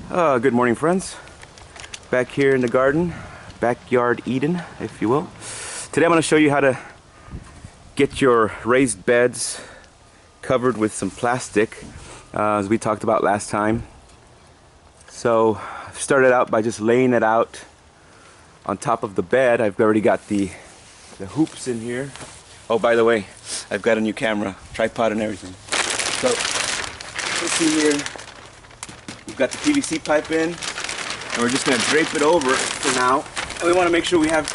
Good morning, friends. Back here in the garden, backyard Eden, if you will. Today I'm going to show you how to get your raised beds covered with some plastic, as we talked about last time. So I've started out by just laying it out on top of the bed. I've already got the hoops in here. Oh, by the way, I've got a new camera, tripod and everything. So let's see here. We've got the PVC pipe in, and we're just going to drape it over for now. And we want to make sure we have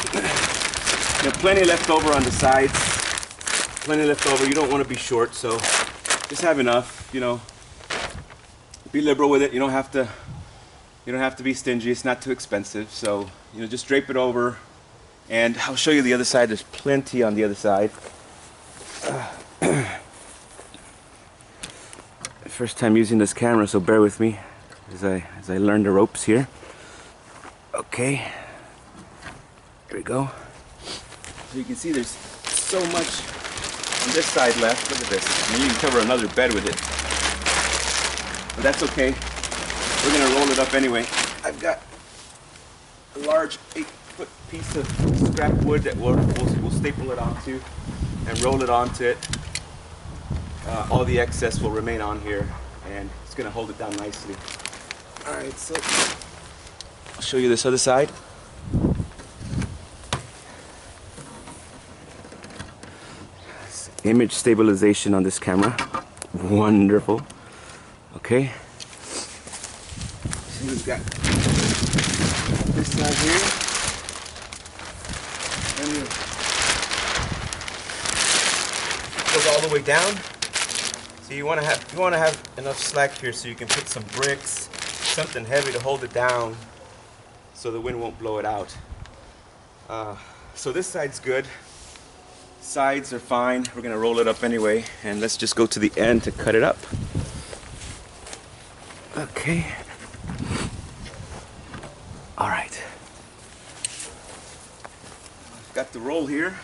plenty left over on the sides. Plenty left over. You don't want to be short, so just have enough. Be liberal with it. You don't have to be stingy. It's not too expensive. So just drape it over, and I'll show you the other side. There's plenty on the other side. First time using this camera, so bear with me as I learn the ropes here. Okay, here we go. So you can see there's so much on this side left. Look at this. I mean, you can cover another bed with it, but that's okay. We're gonna roll it up anyway. I've got a large 8-foot piece of scrap wood that we'll staple it onto and roll it onto it. All the excess will remain on here, and it's going to hold it down nicely. Alright, so I'll show you this other side. Image stabilization on this camera. Wonderful. Okay. So we've got this side here. And it goes all the way down. So you want to have enough slack here so you can put some bricks, something heavy to hold it down, so the wind won't blow it out. So this side's good. Sides are fine. We're gonna roll it up anyway, and let's just go to the end to cut it up. Okay. All right. Got the roll here.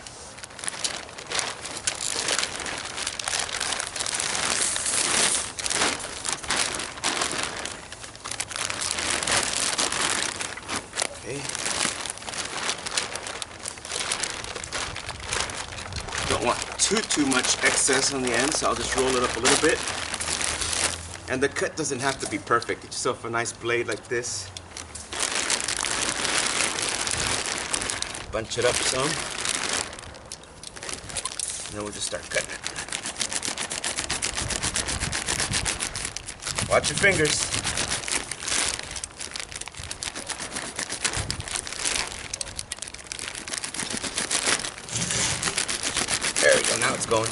Don't want too much excess on the end, so I'll just roll it up a little bit. And the cut doesn't have to be perfect. Get yourself a nice blade like this. Bunch it up some. And then we'll just start cutting it. Watch your fingers. There we go, now it's going.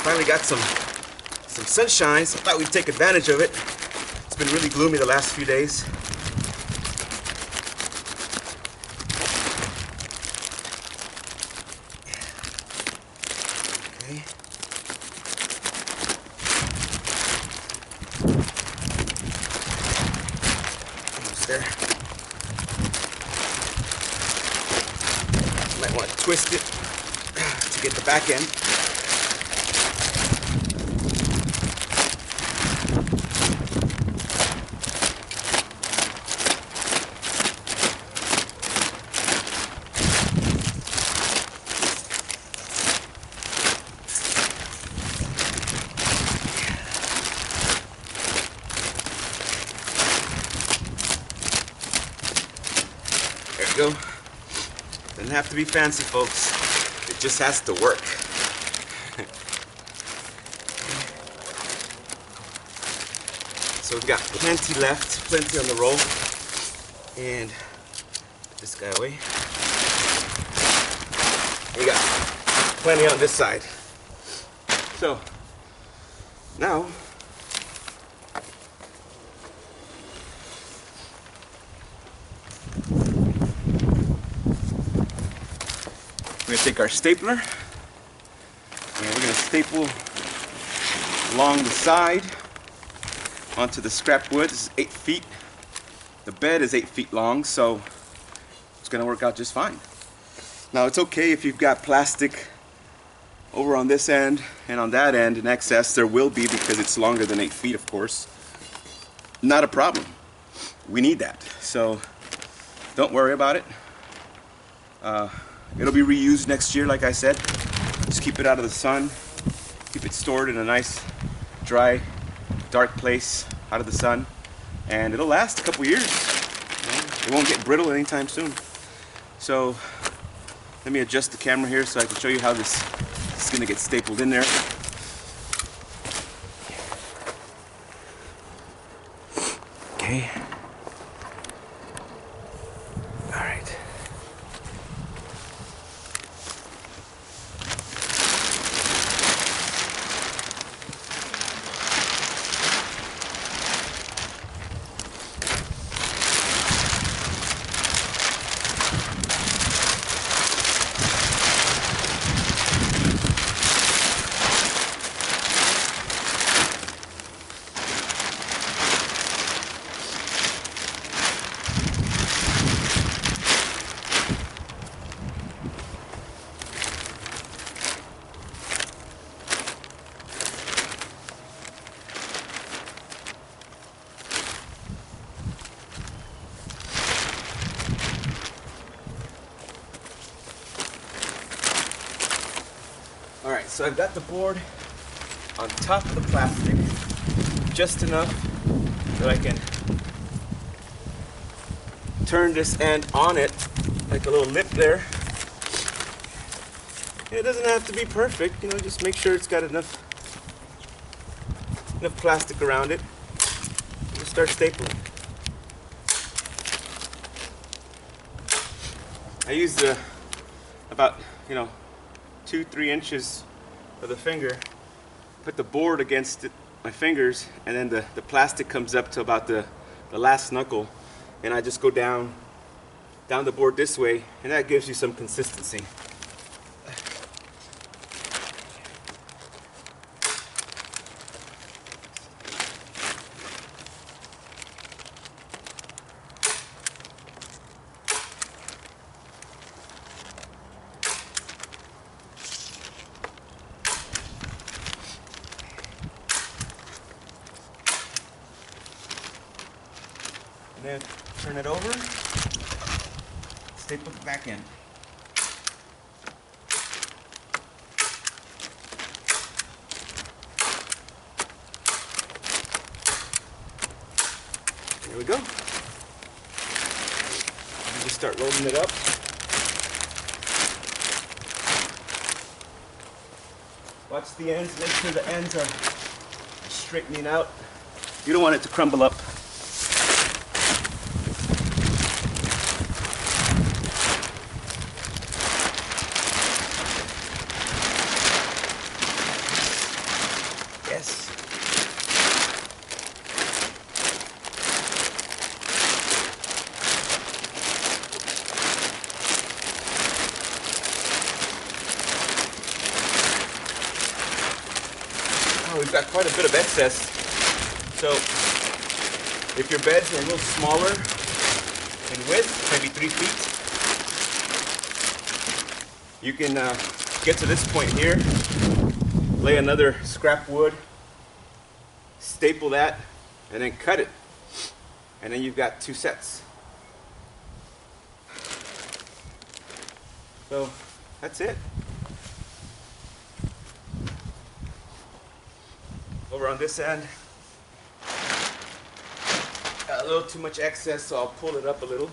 Finally got some sunshine, so I thought we'd take advantage of it. It's been really gloomy the last few days. Okay. There. Might want to twist it to get the back end. There we go. Doesn't have to be fancy, folks. It just has to work. So we've got plenty left, plenty on the roll. And put this guy away. We got plenty on this side. So now we're going to take our stapler and we're going to staple along the side onto the scrap wood. This is 8 feet. The bed is 8 feet long, so it's going to work out just fine. Now it's okay if you've got plastic over on this end and on that end in excess. There will be, because it's longer than 8 feet, of course. Not a problem. We need that, so don't worry about it. It'll be reused next year, like I said. Just keep it out of the sun. Keep it stored in a nice, dry, dark place out of the sun, and it'll last a couple years. It won't get brittle anytime soon. So let me adjust the camera here so I can show you how this is going to get stapled in there. Okay. All right. Alright, so I've got the board on top of the plastic, just enough that I can turn this end on it, like a little lip there. It doesn't have to be perfect, you know, just make sure it's got enough plastic around it. Just start stapling. I used about, 2-3 inches of the finger, put the board against it, my fingers, and then the plastic comes up to about the last knuckle, and I just go down the board this way, and that gives you some consistency. And then turn it over, staple it back in. There we go. And just start rolling it up. Watch the ends, make sure the ends are straightening out. You don't want it to crumble up. Yes. Oh, we've got quite a bit of excess. So if your beds are a little smaller in width, maybe 3 feet, you can get to this point here, lay another scrap wood, staple that, and then cut it. And then you've got 2 sets. So that's it. Over on this end, got a little too much excess, so I'll pull it up a little.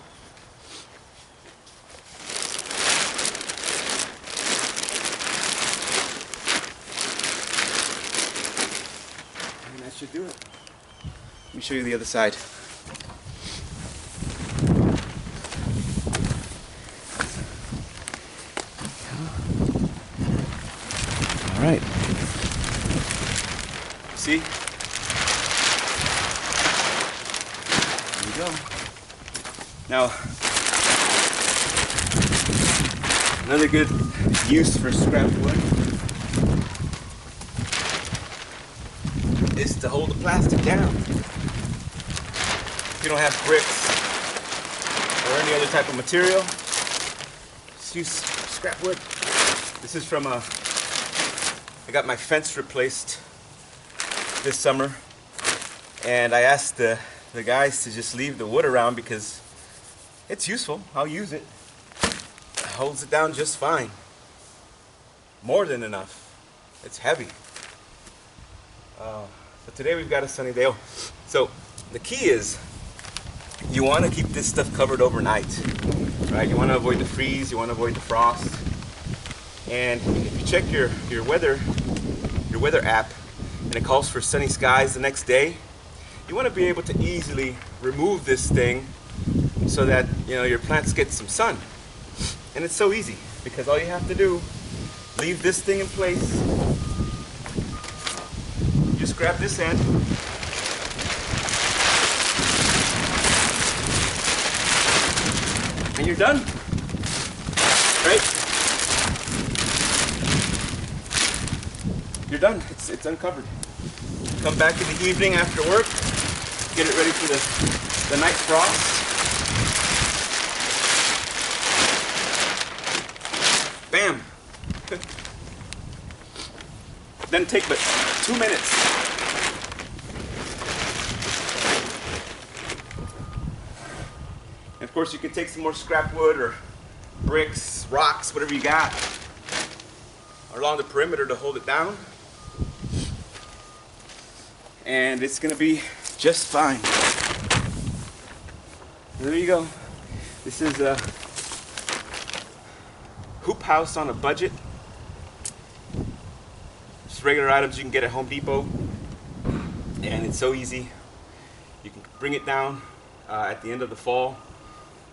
And that should do it. Let me show you the other side. All right. See? There you go. Now, another good use for scrap wood is to hold the plastic down. If you don't have bricks or any other type of material, just use scrap wood. This is from a I got my fence replaced this summer, and I asked the guys to just leave the wood around because it's useful. I'll use it. It holds it down just fine. More than enough. It's heavy. So today we've got a sunny day. So the key is you want to keep this stuff covered overnight, right? You want to avoid the freeze, you want to avoid the frost. And if you check your weather app and it calls for sunny skies the next day, you want to be able to easily remove this thing so that your plants get some sun. And it's so easy because all you have to do, leave this thing in place. Just grab this end. And you're done, right? You're done. It's uncovered. Come back in the evening after work, get it ready for the night frost. Bam. Then take but 2 minutes. And of course you can take some more scrap wood or bricks, rocks, whatever you got along the perimeter to hold it down. And it's gonna be just fine. There you go. This is a hoop house on a budget. Just regular items you can get at Home Depot. And it's so easy. You can bring it down at the end of the fall.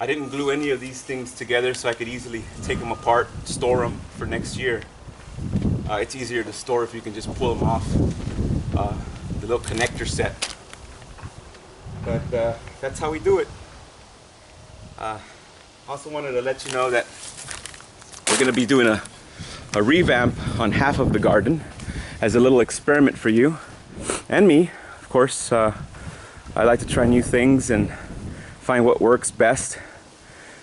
I didn't glue any of these things together so I could easily take them apart, store them for next year. It's easier to store if you can just pull them off the little connector set. But that's how we do it. Also wanted to let you know that we're going to be doing a revamp on half of the garden as a little experiment for you and me. Of course, I like to try new things and find what works best.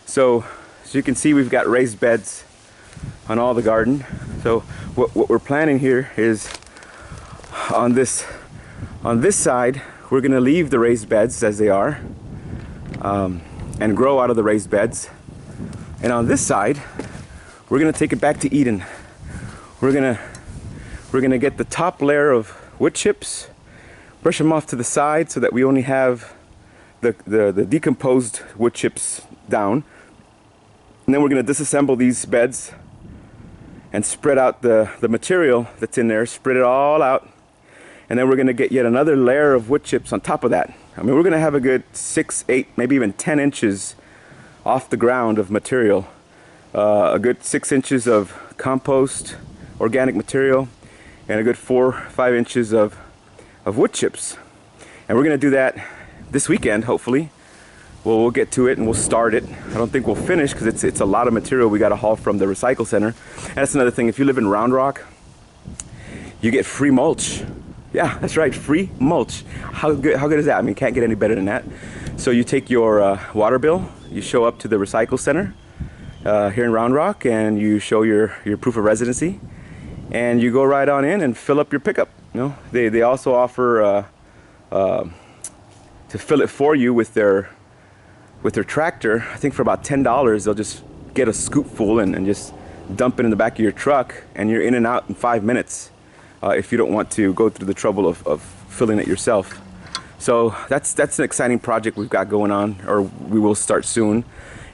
So as you can see, we've got raised beds on all the garden. So what we're planning here is on this side, we're going to leave the raised beds as they are and grow out of the raised beds. And on this side, we're going to take it back to Eden. We're going to get the top layer of wood chips, brush them off to the side so that we only have the decomposed wood chips down. And then we're going to disassemble these beds and spread out the material that's in there, spread it all out. And then we're going to get yet another layer of wood chips on top of that. I mean, we're going to have a good 6, 8, maybe even 10 inches off the ground of material. A good 6 inches of compost, organic material, and a good 4, 5 inches of wood chips. And we're going to do that this weekend, hopefully. We'll get to it and we'll start it. I don't think we'll finish because it's a lot of material we got to haul from the recycle center. And that's another thing. If you live in Round Rock, you get free mulch. Yeah, that's right, free mulch. How good is that? I mean, can't get any better than that. So you take your water bill, you show up to the recycle center here in Round Rock, and you show your proof of residency, and you go right on in and fill up your pickup. They also offer to fill it for you with their tractor. I think for about $10 they'll just get a scoop full and just dump it in the back of your truck, and you're in and out in 5 minutes if you don't want to go through the trouble of filling it yourself. So that's an exciting project we've got going on, or we will start soon,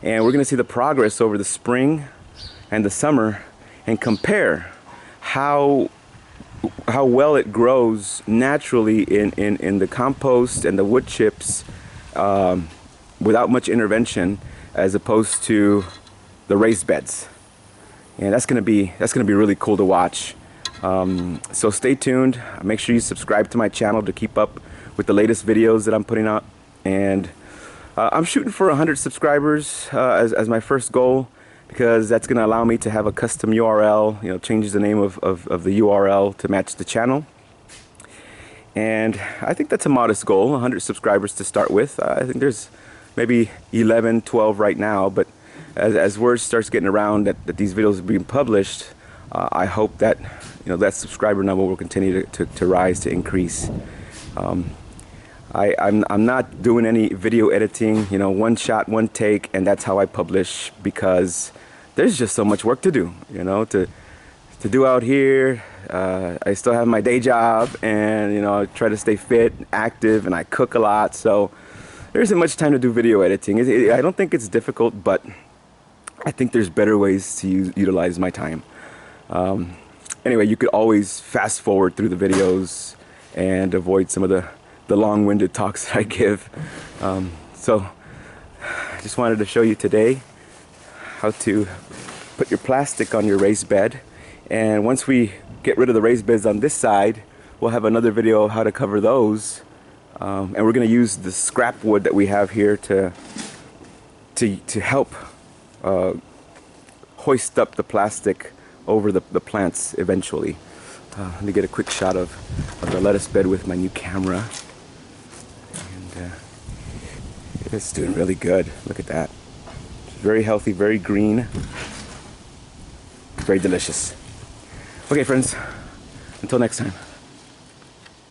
and we're going to see the progress over the spring and the summer and compare how well it grows naturally in the compost and the wood chips without much intervention, as opposed to the raised beds. And that's gonna be really cool to watch. So stay tuned. Make sure you subscribe to my channel to keep up with the latest videos that I'm putting out. And I'm shooting for 100 subscribers as my first goal, because that's gonna allow me to have a custom URL, changes the name of the URL to match the channel. And I think that's a modest goal, 100 subscribers to start with. I think there's maybe 11, 12 right now, but as word starts getting around that these videos are being published, I hope that that subscriber number will continue to rise, to increase. I'm not doing any video editing, one shot, one take, and that's how I publish, because there's just so much work to do, to do out here. I still have my day job, and I try to stay fit, active, and I cook a lot, so there isn't much time to do video editing. I don't think it's difficult, but I think there's better ways to utilize my time. Anyway, you could always fast forward through the videos and avoid some of the long-winded talks that I give. So I just wanted to show you today how to put your plastic on your raised bed. And once we get rid of the raised beds on this side, we'll have another video of how to cover those. And we're going to use the scrap wood that we have here to help hoist up the plastic over the plants eventually. Let me get a quick shot of the lettuce bed with my new camera. And it's doing really good. Look at that. It's very healthy, very green, very delicious. Okay, friends, until next time.